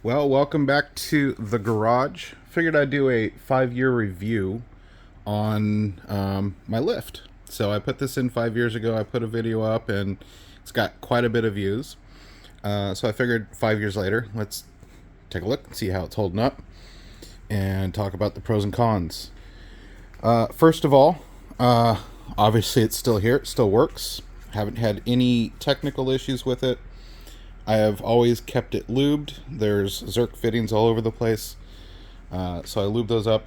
Well, welcome back to the garage. Figured I'd do a 5-year review on my lift. So I put this in 5 years ago. I put a video up and it's got quite a bit of views. So I figured 5 years later, let's take a look and see how it's holding up and talk about the pros and cons. First of all, obviously it's still here. It still works. Haven't had any technical issues with it. I have always kept it lubed. There's Zerk fittings all over the place. So I lube those up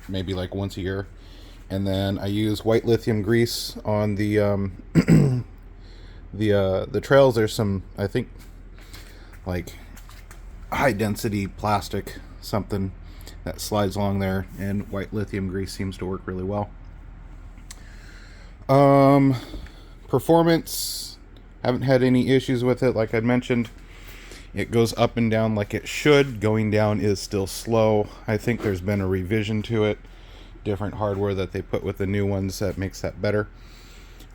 maybe like once a year. And then I use white lithium grease on the the trails. There's some, I think, like high density plastic something that slides along there, and white lithium grease seems to work really well. Performance, haven't had any issues with it. Like I mentioned, it goes up and down like it should. Going down is still slow. I think there's been a revision to it, different hardware that they put with the new ones that makes that better.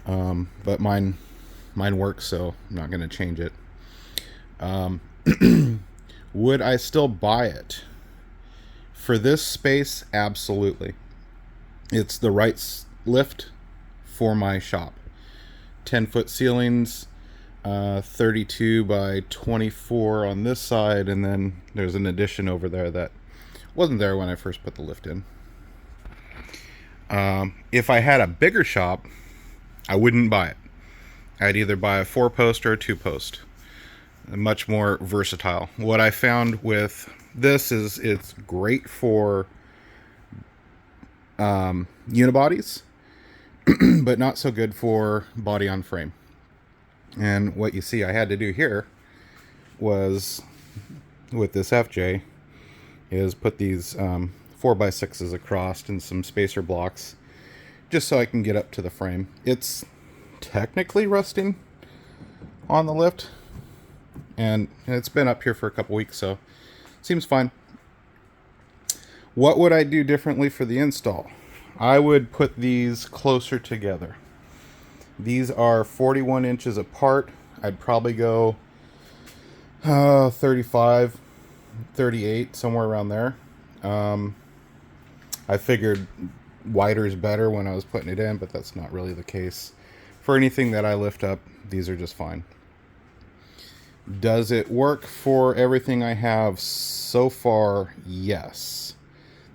But mine works, so I'm not going to change it. Would I still buy it for this space? Absolutely. It's the right lift for my shop. 10-foot ceilings, 32 by 24 on this side, and then there's an addition over there that wasn't there when I first put the lift in. If I had a bigger shop, I wouldn't buy it. I'd either buy a 4-post or a 2-post. Much more versatile. What I found with this is it's great for unibodies, but not so good for body on frame. And what you see I had to do here was, with this FJ, is put these 4x6s across and some spacer blocks just so I can get up to the frame. It's technically rusting on the lift, and it's been up here for a couple weeks, so seems fine. What would I do differently for the install? I would put these closer together. These are 41 inches apart. I'd probably go 35, 38, somewhere around there. I figured wider is better when I was putting it in, but that's not really the case. For anything that I lift up, these are just fine. Does it work for everything I have so far? Yes.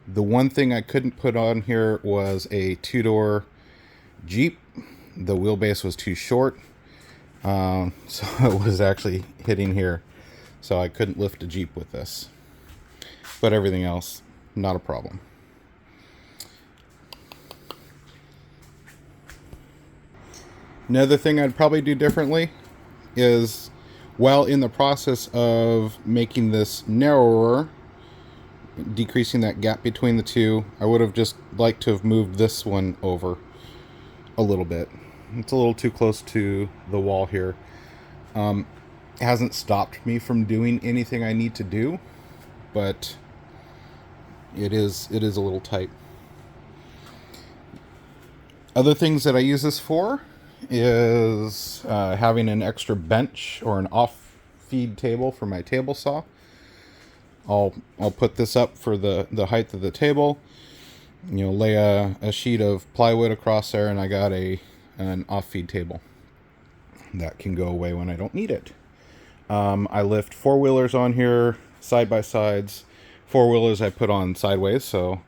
The one thing I couldn't put on here was a 2-door Jeep. The wheelbase was too short, so it was actually hitting here, so I couldn't lift a Jeep with this. But everything else, not a problem. Another thing I'd probably do differently is, while in the process of making this narrower, decreasing that gap between the two, I would have just liked to have moved this one over a little bit. It's a little too close to the wall here. It hasn't stopped me from doing anything I need to do, but it is a little tight. Other things that I use this for is having an extra bench or an off-feed table for my table saw. I'll put this up for the height of the table. Lay a sheet of plywood across there, and I got an off-feed table that can go away when I don't need it. I lift 4-wheelers on here, side-by-sides. 4-wheelers I put on sideways, so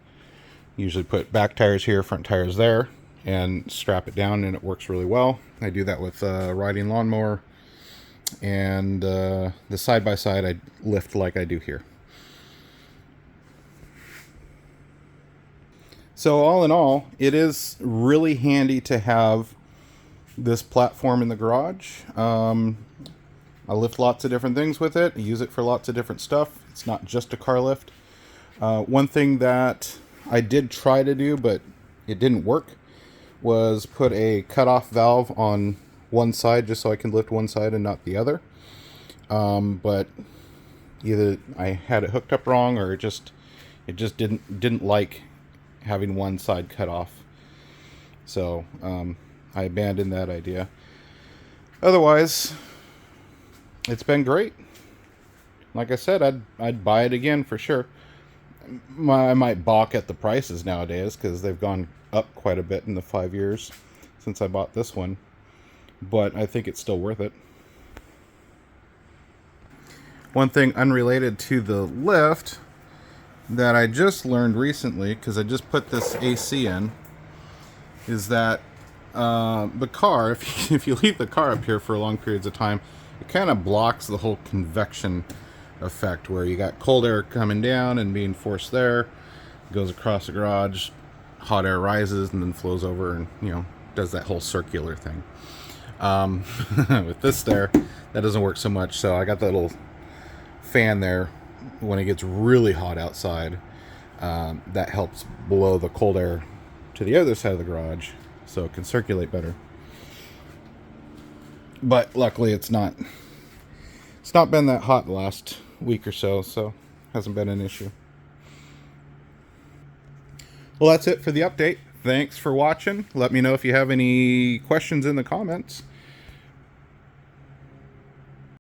usually put back tires here, front tires there, and strap it down, and it works really well. I do that with a riding lawnmower, and the side-by-side I lift like I do here. So all in all, it is really handy to have this platform in the garage. I lift lots of different things with it. I use it for lots of different stuff. It's not just a car lift. One thing that I did try to do, but it didn't work, was put a cutoff valve on one side just so I can lift one side and not the other. But either I had it hooked up wrong, or it just didn't like having one side cut off. So I abandoned that idea. Otherwise, it's been great. Like I said, I'd buy it again for sure. I might balk at the prices nowadays because they've gone up quite a bit in the 5 years since I bought this one, but I think it's still worth it. One thing unrelated to the lift that I just learned recently, because I just put this AC in, is that the car, if you leave the car up here for long periods of time, it kind of blocks the whole convection effect where you got cold air coming down and being forced there, goes across the garage, hot air rises and then flows over and, you know, does that whole circular thing. With this there, that doesn't work so much, so I got that little fan there when it gets really hot outside. That helps blow the cold air to the other side of the garage so it can circulate better. But luckily it's not been that hot the last week or so hasn't been an issue. Well, that's it for the update. Thanks for watching. Let me know if you have any questions in the comments.